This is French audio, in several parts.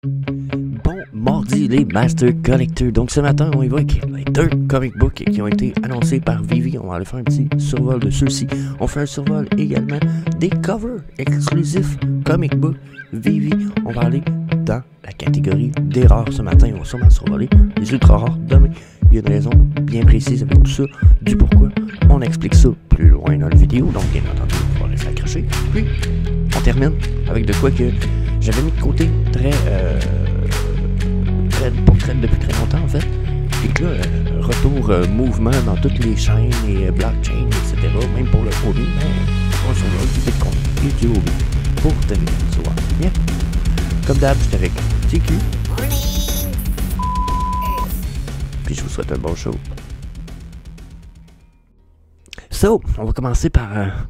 Bon mardi les Master Collectors. Donc ce matin on y va avec les 2 comic books qui ont été annoncés par Vivi. On va aller faire un petit survol de ceux-ci. On fait un survol également des covers exclusifs comic book Vivi. On va aller dans la catégorie des rares ce matin. On va sûrement survoler les ultra rares demain. Il y a une raison bien précise avec tout ça, du pourquoi. On explique ça plus loin dans la vidéo. Donc bien entendu on va rester accroché. Puis on termine avec de quoi que j'avais mis de côté pour traîne depuis très longtemps en fait. Et que là, retour mouvement dans toutes les chaînes et blockchain, etc. Même pour le hobby, mais on s'en va du Bitcoin et du hobby pour terminer ce soir. Bien. Comme d'hab, j'étais avec TQ. Puis je vous souhaite un bon show. So, on va commencer par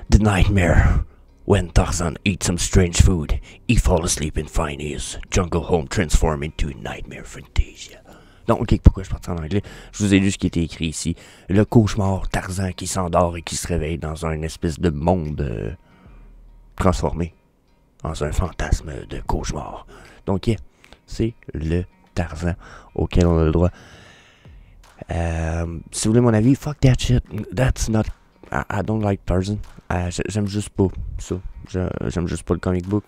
The Nightmare. When Tarzan eats some strange food, he falls asleep and finds his jungle home transformed into a nightmare fantasia. Donc, ok, pourquoi je partais en anglais? Je vous ai lu ce qui était écrit ici. Le cauchemar Tarzan qui s'endort et qui se réveille dans une espèce de monde transformé dans un fantasme de cauchemar. Donc, yeah, c'est le Tarzan auquel on a le droit. Si vous voulez mon avis, fuck that shit. That's not... I don't like Tarzan. J'aime juste pas ça. J'aime juste pas le comic book.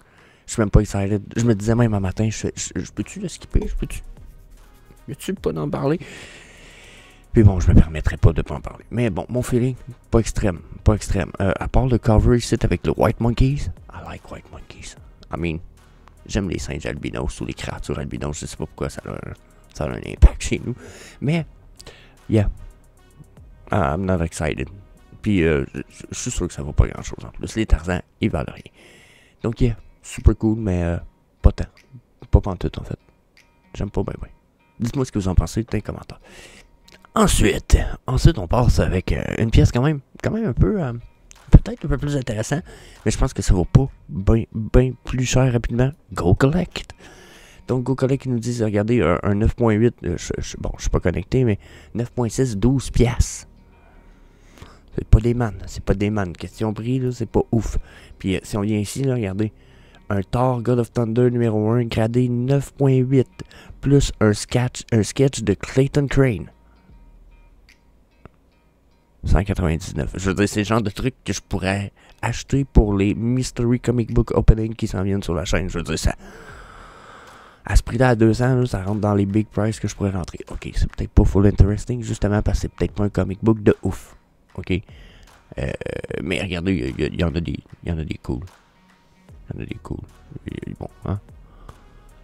Je suis même pas excited. Je me disais même un matin, je peux-tu le skipper? Je peux-tu pas en parler? Puis bon, je me permettrais pas de pas en parler. Mais bon, mon feeling, pas extrême. À part le cover ici avec le White Monkeys, I like White Monkeys. I mean, j'aime les singes albinos ou les créatures albinos. Je sais pas pourquoi ça a un impact chez nous. Mais, yeah, I'm not excited. Puis, je suis sûr que ça vaut pas grand-chose en plus. Les Tarzans, ils valent rien. Donc, yeah, super cool, mais pas tant. Pas pantoute, en fait. J'aime pas bien. Dites-moi ce que vous en pensez dans les commentaires. Ensuite, on passe avec une pièce quand même un peu... peut-être un peu plus intéressant, mais je pense que ça vaut pas bien plus cher rapidement. Go Collect. Donc, Go Collect, ils nous disent, regardez, un 9.8, bon, je suis pas connecté, mais 9.6, 12 piastres. C'est pas des mannes. Question prix, là, c'est pas ouf. Puis si on vient ici, là, regardez. Un Thor God of Thunder numéro 1, gradé 9.8, plus un sketch de Clayton Crane. 199. Je veux dire, c'est le genre de truc que je pourrais acheter pour les Mystery Comic Book Opening qui s'en viennent sur la chaîne. Je veux dire, ça... À ce prix-là, à 200, là, ça rentre dans les big prices que je pourrais rentrer. Ok, c'est peut-être pas full interesting, justement, parce que c'est peut-être pas un comic book de ouf. Ok, mais regardez, il y en a des cool. Bon, hein.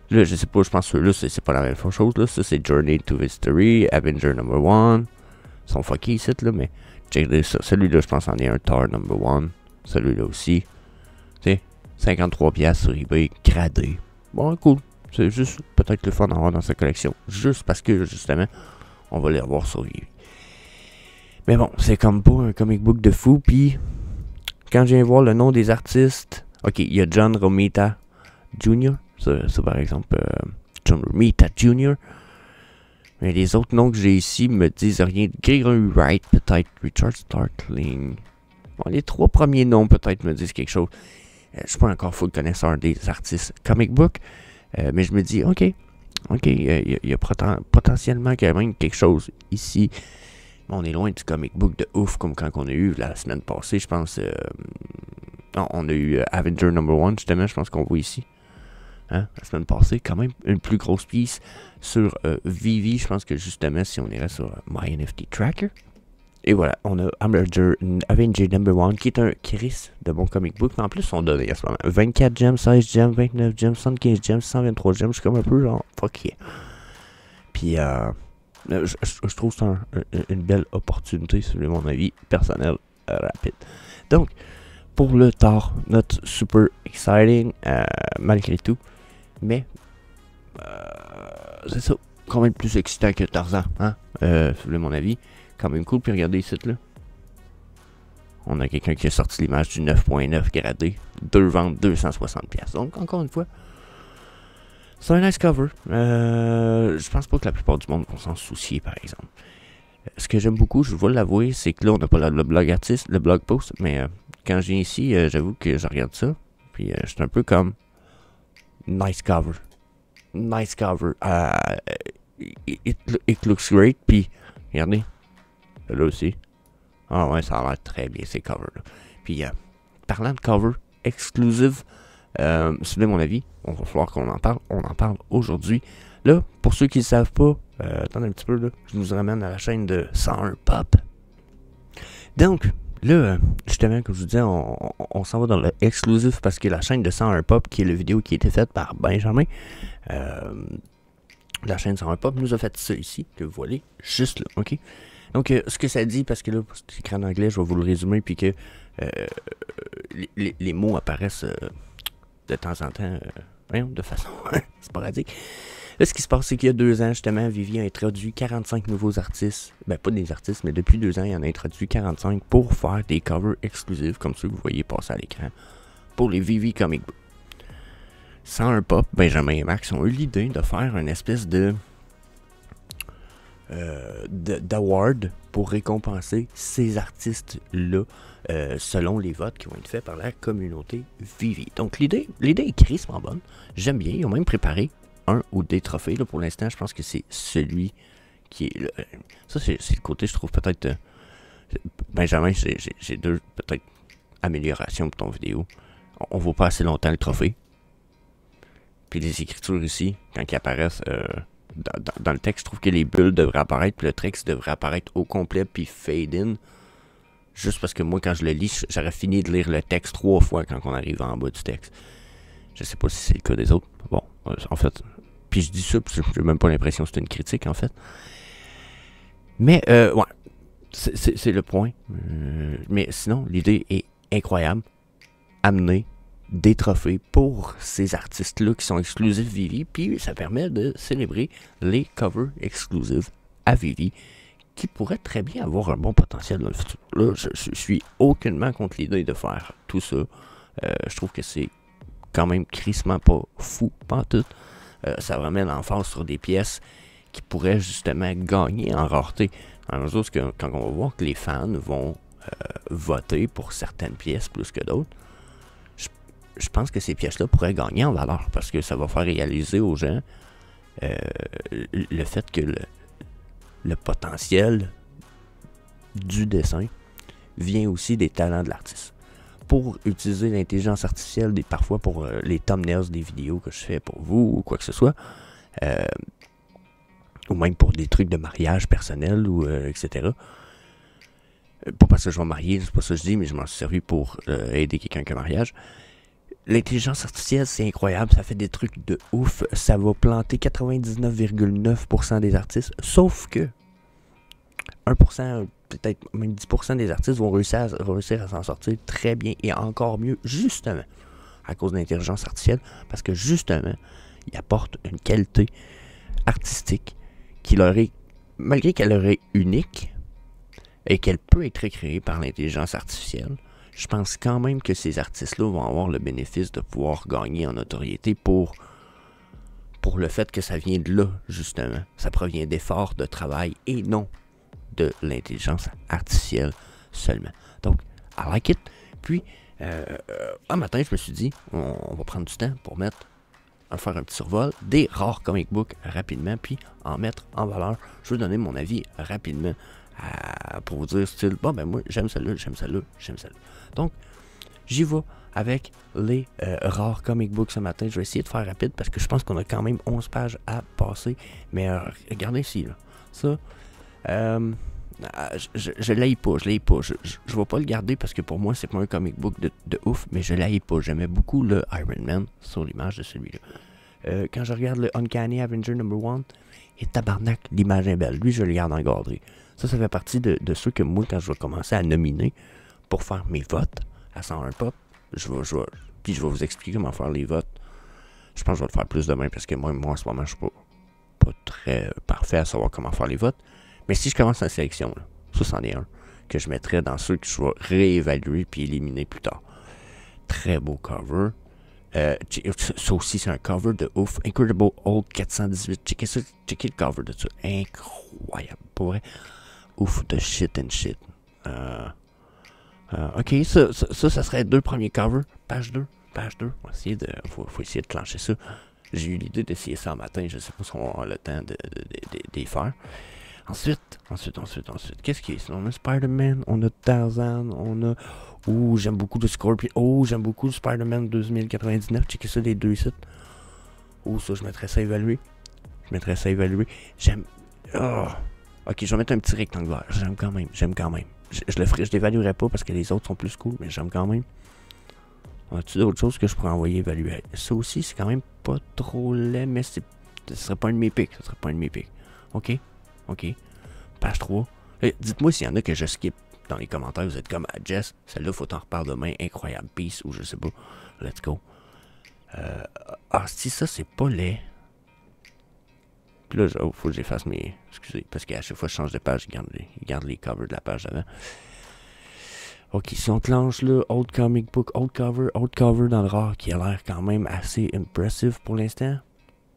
Là, je sais pas, je pense que là, c'est pas la même chose. Là, ça, c'est Journey to History, Avenger number 1. Ils sont fuckés ici, là, mais checkez ça. Celui-là, je pense en est un Thor number 1. Celui-là aussi. Tu sais, 53 piastres sur eBay, gradé. Bon, cool. C'est juste peut-être le fun d'en avoir dans sa collection. Juste parce que, justement, on va les revoir survivre. Mais bon, c'est comme pas un comic book de fou. Puis, quand je viens voir le nom des artistes, ok, il y a John Romita Jr. Ça par exemple, John Romita Jr. Mais les autres noms que j'ai ici me disent rien. Gregory Wright, peut-être. Richard Startling. Bon, les 3 premiers noms, peut-être, me disent quelque chose. Je suis pas encore full connaisseur des artistes comic book. Mais je me dis, ok, il y a potentiellement quand même quelque chose ici. On est loin du comic book de ouf comme quand on a eu la semaine passée, je pense. Non, on a eu Avenger number 1, justement, je pense qu'on voit ici. Hein, la semaine passée, quand même une plus grosse pièce sur Vivi. Je pense que justement, si on irait sur My NFT Tracker. Et voilà, on a Avenger number 1, qui est un Chris de bon comic book. Mais en plus, on donne à ce moment 24 gems, 16 gems, 29 gems, 75 gems, 123 gems. Je suis comme un peu genre, fuck yeah. Puis, je trouve que c'est une belle opportunité, c'est mon avis personnel rapide. Donc, pour le Thor, not super exciting, malgré tout. Mais, c'est ça, quand même plus excitant que Tarzan, hein, c'est mon avis. Quand même cool, puis regardez ici, là. On a quelqu'un qui a sorti l'image du 9.9 gradé, 2 ventes, 260$. Donc, encore une fois, c'est un nice cover. Je pense pas que la plupart du monde vont s'en soucier, par exemple. Ce que j'aime beaucoup, je vais l'avouer, c'est que là, on n'a pas le blog artiste, le blog post, mais quand je viens ici, j'avoue que je regarde ça, puis je suis un peu comme nice cover. nice cover. It looks great. Puis, regardez, là aussi. Ah ouais, ça a l'air très bien ces covers-là. Puis, parlant de cover exclusive, si vous voulez mon avis, on va falloir qu'on en parle. On en parle aujourd'hui. Là, pour ceux qui ne savent pas, attendez un petit peu, là, je vous ramène à la chaîne de 101 Pop. Donc, là, justement, comme je vous disais, on s'en va dans le exclusif parce que la chaîne de 101 Pop, qui est la vidéo qui a été faite par Benjamin, la chaîne 101 Pop nous a fait ça ici, que vous voyez, juste là, ok? Donc, ce que ça dit, parce que là, c'est écrit en anglais, je vais vous le résumer, puis que les mots apparaissent de temps en temps, de façon sporadique. Là, ce qui se passe, c'est qu'il y a 2 ans, justement, Vivi a introduit 45 nouveaux artistes. Ben, pas des artistes, mais depuis 2 ans, il en a introduit 45 pour faire des covers exclusifs, comme ceux que vous voyez passer à l'écran, pour les Vivi Comic Book. 101 Pop, Benjamin et Max ont eu l'idée de faire une espèce d'award pour récompenser ces artistes-là selon les votes qui vont être faits par la communauté Vivi. Donc l'idée est crissement bonne. J'aime bien. Ils ont même préparé un ou des trophées. Là, pour l'instant, je pense que c'est celui qui est... ça, c'est le côté, je trouve, peut-être... Benjamin, j'ai 2, peut-être, améliorations pour ton vidéo. On ne vaut pas assez longtemps le trophée. Puis les écritures ici, quand ils apparaissent dans le texte, je trouve que les bulles devraient apparaître, puis le texte devrait apparaître au complet, puis fade in. Juste parce que moi, quand je le lis, j'aurais fini de lire le texte 3 fois quand on arrive en bas du texte. Je sais pas si c'est le cas des autres. Bon, en fait, puis je dis ça, puis j'ai même pas l'impression que c'est une critique, en fait. Mais, ouais, c'est le point. Mais sinon, l'idée est incroyable. Amener des trophées pour ces artistes-là qui sont exclusifs Vivi, puis ça permet de célébrer les covers exclusifs à Vivi, qui pourraient très bien avoir un bon potentiel dans le futur. Là, je suis aucunement contre l'idée de faire tout ça. Je trouve que c'est quand même crissement pas fou, pas tout. Ça remet l'emphase sur des pièces qui pourraient justement gagner en rareté. Dans la mesure où quand on va voir que les fans vont voter pour certaines pièces plus que d'autres, je pense que ces pièces-là pourraient gagner en valeur parce que ça va faire réaliser aux gens le fait que le potentiel du dessin vient aussi des talents de l'artiste. Pour utiliser l'intelligence artificielle, parfois pour les thumbnails des vidéos que je fais pour vous ou quoi que ce soit, ou même pour des trucs de mariage personnel ou etc. Pas parce que je vais marier, c'est pas ça que je dis, mais je m'en suis servi pour aider quelqu'un qui a un mariage. L'intelligence artificielle, c'est incroyable, ça fait des trucs de ouf, ça va planter 99,9% des artistes, sauf que 1%, peut-être même 10% des artistes vont réussir à s'en sortir très bien et encore mieux, justement, à cause de l'intelligence artificielle, parce que justement, ils apportent une qualité artistique qui leur est, malgré qu'elle leur est unique et qu'elle peut être créée par l'intelligence artificielle, je pense quand même que ces artistes-là vont avoir le bénéfice de pouvoir gagner en notoriété pour le fait que ça vient de là, justement. Ça provient d'efforts, de travail et non de l'intelligence artificielle seulement. Donc, I like it. Puis, un matin, je me suis dit, on va prendre du temps pour faire un petit survol des rares comic books rapidement, puis en mettre en valeur. Je vais donner mon avis rapidement pour vous dire, style, bon, ben moi, j'aime celle-là, j'aime celle-là, j'aime celle-là. Donc, j'y vais avec les rares comic books ce matin. Je vais essayer de faire rapide parce que je pense qu'on a quand même 11 pages à passer. Mais regardez ici, là. Ça, je l'haïs pas, je vais pas le garder parce que pour moi, c'est pas un comic book de ouf, mais je l'haïs pas. J'aimais beaucoup le Iron Man sur l'image de celui-là. Quand je regarde le Uncanny Avenger #1, et tabarnak, l'image est belle. Lui, je le garde en garderie. Ça fait partie de ceux que moi, quand je vais commencer à nominer pour faire mes votes à 101 Pop, puis je vais vous expliquer comment faire les votes. Je pense que je vais le faire plus demain parce que moi en ce moment, je suis pas très parfait à savoir comment faire les votes. Mais si je commence la sélection, là, ça c'en est un que je mettrai dans ceux que je vais réévaluer puis éliminer plus tard. Très beau cover. Ça aussi, c'est un cover de ouf. Incredible Hulk 418. Checkez le cover de ça. Incroyable. Pour vrai. Ouf de shit and shit. Ok, ça serait 2 premiers covers. Page 2. Faut essayer de clencher ça. j'ai eu l'idée d'essayer ça un matin. Je sais pas si on va avoir le temps de faire. Ensuite, qu'est-ce qu'il y a sinon? On a Spider-Man, on a Tarzan, on a... Oh, j'aime beaucoup le Scorpion. Oh, j'aime beaucoup le Spider-Man 2099. Checkez ça, les deux sites. Oh, ça, je mettrais ça à évaluer. J'aime... Oh. Ok, je vais mettre un petit rectangulaire. J'aime quand même. Je l'évaluerai pas parce que les autres sont plus cool, mais j'aime quand même. On a-tu d'autres choses que je pourrais envoyer évaluer? Ça aussi, c'est quand même pas trop laid, mais ce serait pas un de mes pics. Ok. Page 3. Dites-moi s'il y en a que je skip dans les commentaires. Vous êtes comme Jess, celle-là, faut t'en reparler demain. Incroyable. Peace, ou je sais pas. Let's go. Si ça, c'est pas laid. Puis là, faut que j'efface mes... Excusez, parce qu'à chaque fois que je change de page, il garde les covers de la page d'avant. Ok, si on clenche là, Old Comic Book, Old Cover dans le rare, qui a l'air quand même assez impressive pour l'instant.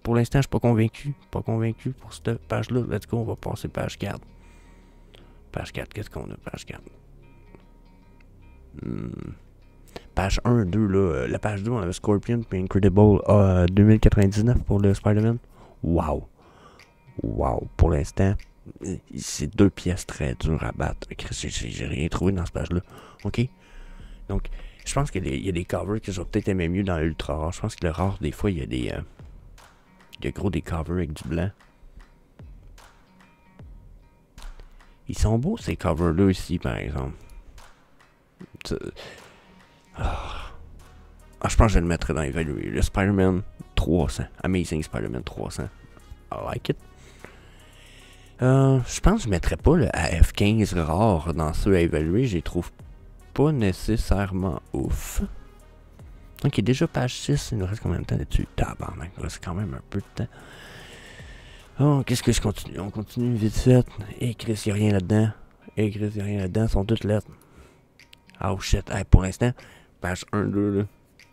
Pour l'instant, je suis pas convaincu. Pour cette page-là. Let's go, on va passer page 4. Page 4, qu'est-ce qu'on a? Page 4. Page 1, 2, là. La page 2, on avait Scorpion puis Incredible 2099 pour le Spider-Man. Wow. Pour l'instant, c'est 2 pièces très dures à battre. J'ai rien trouvé dans cette page-là. Ok? Donc, je pense qu'il y a des covers que j'aurais peut-être aimé mieux dans l'ultra rare. Je pense que le rare, des fois, il y a des... il y a gros des covers avec du blanc. Ils sont beaux, ces covers-là ici, par exemple. Je pense que je le mettrais dans évaluer. Le Spider-Man 300. Amazing Spider-Man 300. I like it. Je pense que je mettrais pas le AF15 rare dans ceux à évaluer. Je les trouve pas nécessairement ouf. Donc, il est déjà page 6. Il nous reste combien de temps là-dessus? Tabarnak, il nous reste quand même un peu de temps. Oh, qu'est-ce que je continue? On continue vite fait. Et Chris, il n'y a rien là-dedans. Ils sont toutes lettres. Oh shit. Hey, pour l'instant, page 1, 2, là.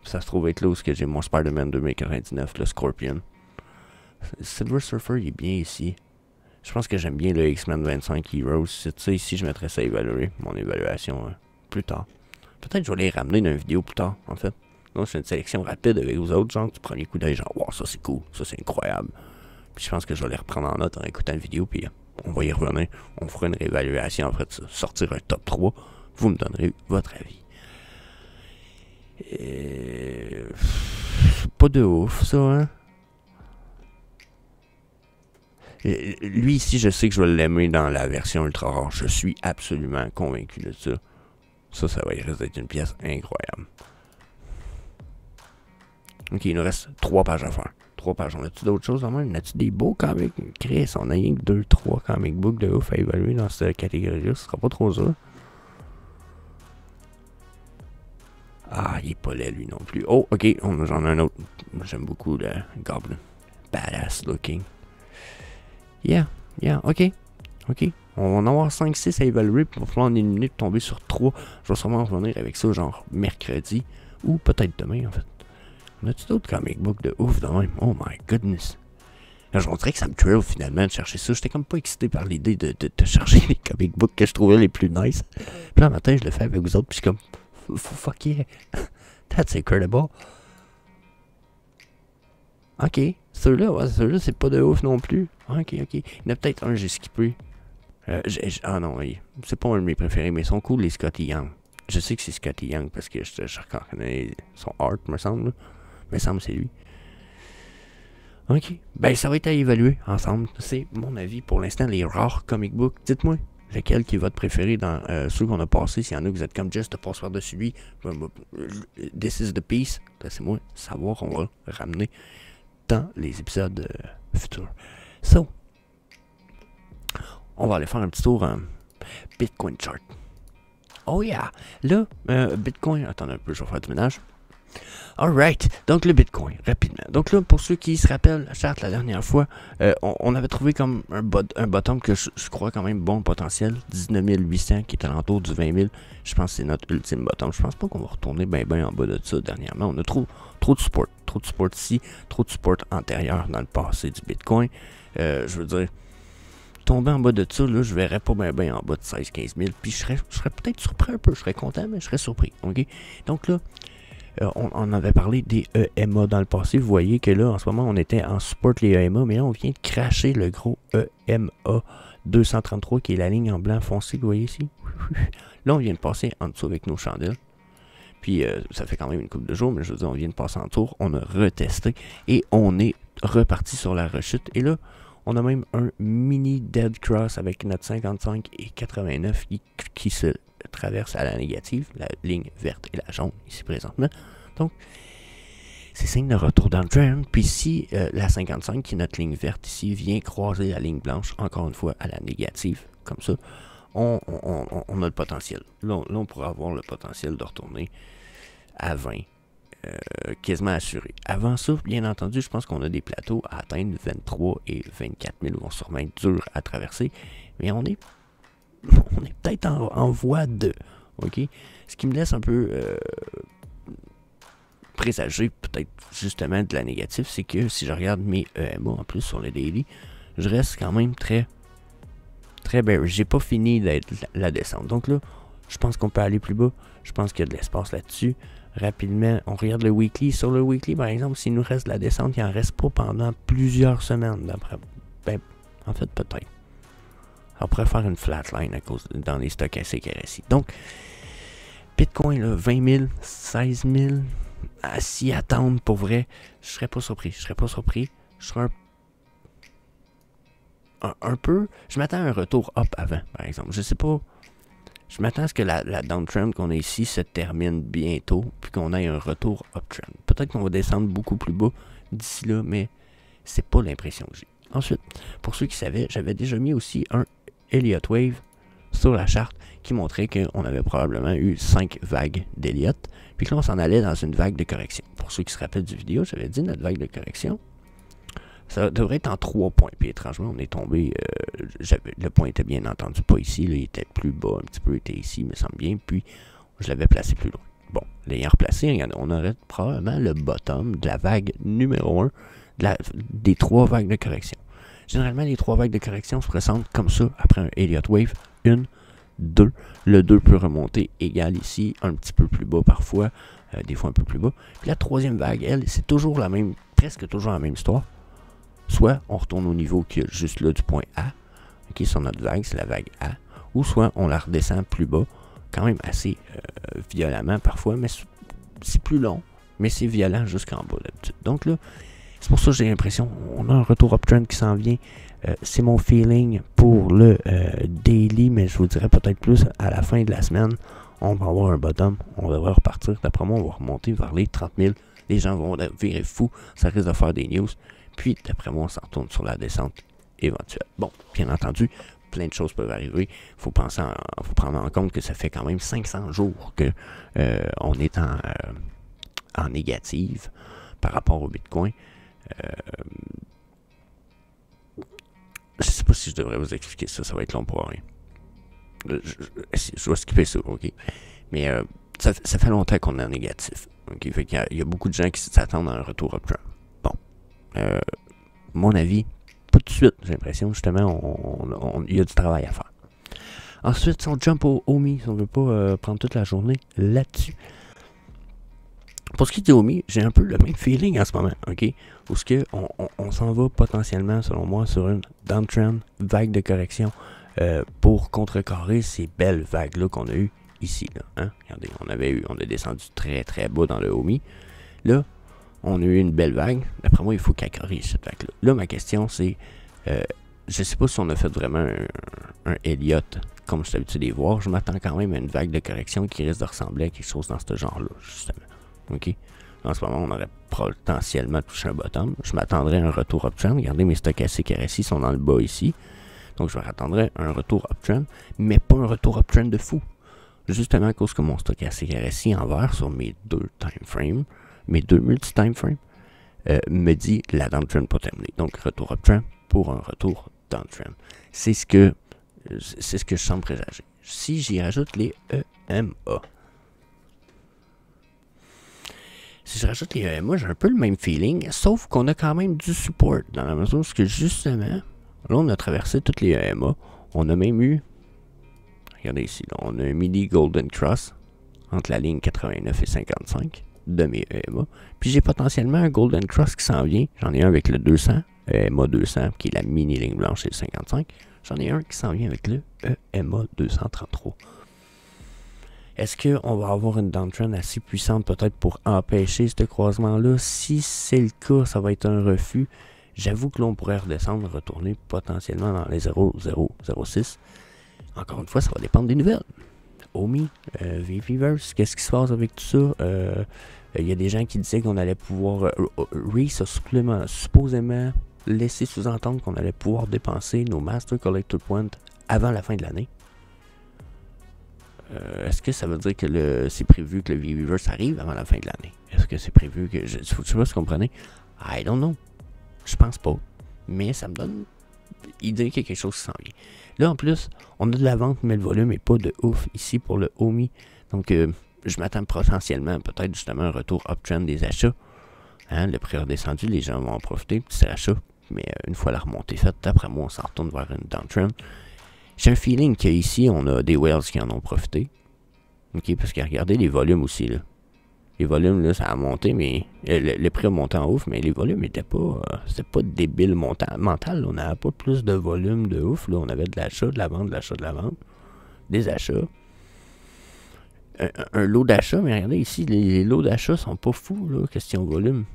Ça se trouve être là où j'ai mon Spider-Man 2099, le Scorpion. Silver Surfer, il est bien ici. Je pense que j'aime bien le X-Men 25 Heroes. C'est ça, ici, je mettrais ça à évaluer. Mon évaluation plus tard. Peut-être que je vais les ramener dans une vidéo plus tard, en fait. Donc, c'est une sélection rapide avec vous autres, genre, du premier coup d'œil, genre, wow, ça c'est cool, ça c'est incroyable. Puis je pense que je vais les reprendre en note en écoutant la vidéo, puis on va y revenir. On fera une réévaluation, en fait, sortir un top 3. Vous me donnerez votre avis. Pas de ouf, ça, hein. Lui ici, je sais que je vais l'aimer dans la version ultra rare. Je suis absolument convaincu de ça. Ça va y rester une pièce incroyable. Ok, il nous reste 3 pages à faire. 3 pages. On a-tu d'autres choses en même? On a-tu des beaux comics? Chris, on a rien que 2-3 comic books de ouf à évaluer dans cette catégorie-là. Ce sera pas trop ça. Ah, il est pas laid lui non plus. Oh, ok, j'en ai un autre. J'aime beaucoup le Goblin. Badass looking. Yeah, ok. On va en avoir 5-6 à évaluer, puis il va falloir en éliminer de tomber sur 3. Je vais sûrement revenir avec ça, genre mercredi, ou peut-être demain, en fait. On a-tu d'autres comic books de ouf de même? Oh my goodness. Là, je dirais que ça me thrill finalement de chercher ça. J'étais comme pas excité par l'idée de chercher les comic books que je trouvais les plus nice. Puis là, le matin, je le fais avec vous autres, puis je suis comme, fuck yeah. That's incredible. Ok, ceux-là, c'est pas de ouf non plus. Ok. Il y en a peut-être un que j'ai skippé. Ah non, c'est pas un de mes préférés, mais ils sont cool, les Scotty Young. Je sais que c'est Scotty Young parce que je reconnais son art, me semble. Là. Me semble que c'est lui. Ok, ben ça va être à évaluer ensemble. C'est mon avis pour l'instant, les rares comic books. Dites-moi, lequel qui est votre préféré dans ceux qu'on a passés. S'il y en a que vous êtes comme Just de passer par-dessus lui. This is the piece. Laissez-moi savoir, on va le ramener dans les épisodes futurs. So, on va aller faire un petit tour Bitcoin chart. Oh yeah! Là, Bitcoin... Attendez un peu, je vais faire du ménage. Alright, donc le Bitcoin, rapidement. Donc là, pour ceux qui se rappellent la charte la dernière fois, on avait trouvé comme un bottom que je crois quand même bon potentiel, 19 800 qui est alentour du 20 000. Je pense que c'est notre ultime bottom. Je pense pas qu'on va retourner bien en bas de ça dernièrement. On a trop de support ici, trop de support antérieur dans le passé du Bitcoin. Je veux dire, tomber en bas de ça, là, je verrais pas bien en bas de 16-15 000. Puis je serais peut-être surpris un peu, je serais content, mais je serais surpris. Ok? Donc là, On avait parlé des EMA dans le passé. Vous voyez que là, en ce moment, on était en support les EMA, mais là, on vient de cracher le gros EMA 233, qui est la ligne en blanc foncé, vous voyez ici. Là, on vient de passer en dessous avec nos chandelles. Puis, ça fait quand même une couple de jours, mais je veux dire, on vient de passer en tour, on a retesté, et on est reparti sur la rechute. Et là, on a même un mini dead cross avec notre 55 et 89 qui se traverse à la négative, la ligne verte et la jaune ici présentement. Donc, c'est signe de retour dans le trend. Puis si la 55, qui est notre ligne verte ici, vient croiser la ligne blanche, encore une fois à la négative, comme ça, on a le potentiel. Là, on pourra avoir le potentiel de retourner à 20, quasiment assuré. Avant ça, bien entendu, je pense qu'on a des plateaux à atteindre 23 et 24 000, vont sûrement être durs à traverser, mais on est peut-être en voie de, ok? Ce qui me laisse un peu présager peut-être justement de la négative, c'est que si je regarde mes EMA en plus sur le daily, je reste quand même très bearish. J'ai pas fini d'être la descente. Donc là, je pense qu'on peut aller plus bas. Je pense qu'il y a de l'espace là-dessus. Rapidement, on regarde le weekly. Sur le weekly, par exemple, s'il nous reste de la descente, il en reste pas pendant plusieurs semaines. D'après, en fait, peut-être. On pourrait faire une flatline à cause dans les stochastiques RSI. Donc, Bitcoin, là, 20 000, 16 000, à s'y attendre pour vrai, je serais pas surpris. Je serais un peu... Je m'attends à un retour up avant, par exemple. Je sais pas... Je m'attends à ce que la downtrend qu'on a ici se termine bientôt, puis qu'on ait un retour uptrend. Peut-être qu'on va descendre beaucoup plus bas d'ici là, mais c'est pas l'impression que j'ai. Ensuite, pour ceux qui savaient, j'avais déjà mis aussi un Elliott Wave sur la charte qui montrait qu'on avait probablement eu 5 vagues d'Elliott, puis que là on s'en allait dans une vague de correction. Pour ceux qui se rappellent du vidéo, j'avais dit notre vague de correction, ça devrait être en 3 points. Puis étrangement, on est tombé, le point était bien entendu pas ici, là, il était plus bas, un petit peu, il était ici, me semble bien, puis je l'avais placé plus loin. Bon, l'ayant replacé, on aurait probablement le bottom de la vague numéro 1 des 3 vagues de correction. Généralement, les 3 vagues de correction se présentent comme ça après un Elliott Wave. 1, 2. Le 2 peut remonter égal ici, un petit peu plus bas parfois, des fois un peu plus bas. Puis la troisième vague, elle, c'est toujours la même, presque toujours la même histoire. Soit on retourne au niveau qui est juste là du point A, qui est sur notre vague, c'est la vague A, ou soit on la redescend plus bas, quand même assez violemment parfois, mais c'est plus long, mais c'est violent jusqu'en bas d'habitude. Donc là, c'est pour ça que j'ai l'impression qu'on a un retour uptrend qui s'en vient. C'est mon feeling pour le daily, mais je vous dirais peut-être plus à la fin de la semaine. On va avoir un bottom, on devrait repartir. D'après moi, on va remonter vers les 30 000. Les gens vont virer fous, ça risque de faire des news. Puis, d'après moi, on s'en retourne sur la descente éventuelle. Bon, bien entendu, plein de choses peuvent arriver. Il faut prendre en compte que ça fait quand même 500 jours que on est en négative par rapport au Bitcoin. Je sais pas si je devrais vous expliquer ça, ça va être long pour rien. Je vais skipper ça, ok? Mais ça fait longtemps qu'on est en négatif. Okay? Fait qu'il y a beaucoup de gens qui s'attendent à un retour uptrend. Bon. Mon avis, pas tout de suite, j'ai l'impression, justement, il y a du travail à faire. Ensuite, si on jump au OMI, si on ne veut pas prendre toute la journée là-dessus. Pour ce qui est du OMI, j'ai un peu le même feeling en ce moment, ok? Où ce que on s'en va potentiellement, selon moi, sur une downtrend, vague de correction, pour contrecarrer ces belles vagues-là qu'on a eues ici, là. Hein? Regardez, on a descendu très très bas dans le OMI. Là, on a eu une belle vague. D'après moi, il faut qu'elle corrige cette vague-là. Là, ma question, c'est, je sais pas si on a fait vraiment un Elliott, comme je suis habitué de les voir. Je m'attends quand même à une vague de correction qui risque de ressembler à quelque chose dans ce genre-là, justement. OK? En ce moment, on aurait potentiellement touché un bottom. Je m'attendrais à un retour uptrend. Regardez, mes stochastiques RSI sont dans le bas ici. Donc, je m'attendrais à un retour uptrend, mais pas un retour uptrend de fou. Justement à cause que mon stochastique RSI en vert sur mes 2 timeframes, mes 2 multi-timeframes, me dit la downtrend pas terminée. Donc, retour uptrend pour un retour downtrend. C'est ce que je sens présager. Si j'y rajoute les EMA, si je rajoute les EMA, j'ai un peu le même feeling, sauf qu'on a quand même du support, dans la mesure où justement, là, on a traversé toutes les EMA. On a même eu, regardez ici, là, on a un mini Golden Cross entre la ligne 89 et 55. de mes EMA. Puis j'ai potentiellement un Golden Cross qui s'en vient. J'en ai un avec le 200, EMA 200, qui est la mini ligne blanche et le 55. J'en ai un qui s'en vient avec le EMA 233. Est-ce qu'on va avoir une downtrend assez puissante peut-être pour empêcher ce croisement-là? Si c'est le cas, ça va être un refus. J'avoue que l'on pourrait redescendre, retourner potentiellement dans les 0,006. Encore une fois, ça va dépendre des nouvelles. Omi, VPverse, qu'est-ce qui se passe avec tout ça? Il y a des gens qui disaient qu'on allait pouvoir... Reese a supposément laissé sous-entendre qu'on allait pouvoir dépenser nos Master Collector Points avant la fin de l'année. Est-ce que ça veut dire que c'est prévu que le VPverse arrive avant la fin de l'année? Est-ce que c'est prévu que... Je sais pas si vous comprenez. I don't know. Je pense pas. Mais ça me donne idée qu'il y a quelque chose qui s'en vient. Là, en plus, on a de la vente, mais le volume n'est pas de ouf ici pour le Omi. Donc, je m'attends potentiellement, peut-être justement, un retour uptrend des achats. Hein, le prix a descendu, les gens vont en profiter, petit achat. Mais une fois la remontée faite, d'après moi, on s'en retourne vers une downtrend. J'ai un feeling qu'ici, on a des whales qui en ont profité. OK, parce que regardez les volumes aussi, là. Les volumes, là, ça a monté, mais le prix a monté en ouf, mais les volumes n'étaient pas... c'était pas débile mental. Là. On n'avait pas plus de volume de ouf. Là. On avait de l'achat, de la vente, de l'achat, de la vente. Des achats. Un lot d'achat, mais regardez ici, les lots d'achat sont pas fous, là, question volume.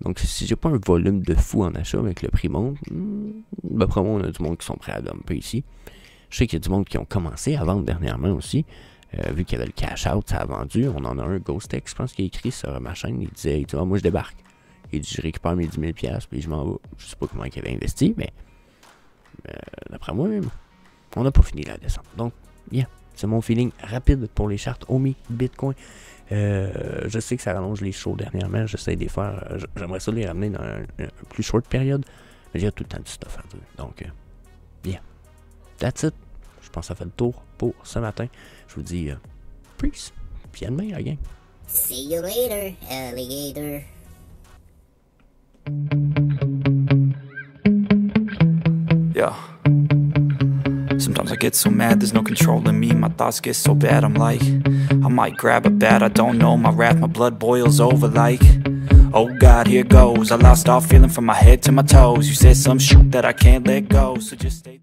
Donc, si j'ai pas un volume de fou en achat, mais que le prix monte, d'après moi, on a du monde qui sont prêts à dumper ici. Je sais qu'il y a du monde qui ont commencé à vendre dernièrement aussi. Vu qu'il y avait le cash out, ça a vendu. On en a un, Ghostek, je pense, qui a écrit sur ma chaîne. Il dit ah, moi je débarque. Il dit je récupère mes 10 000 $, puis je m'en vais. Je sais pas comment il avait investi, mais d'après moi, on n'a pas fini la descente. Donc, bien, c'est mon feeling rapide pour les chartes Omi, Bitcoin. Je sais que ça rallonge les shows dernièrement. J'essaie de les faire. J'aimerais ça les ramener dans une plus short période. Mais j'ai tout le temps du stuff à dire. Donc, bien. That's it. Je pense que ça fait le tour pour ce matin. Je vous dis peace. Puis à demain, la gang. See you later, alligator. Yeah. Sometimes I get so mad, there's no controlling me. My thoughts get so bad, I'm like, I might grab a bat, I don't know. My wrath, my blood boils over like, oh God, here goes. I lost all feeling from my head to my toes. You said some shit that I can't let go, so just stay.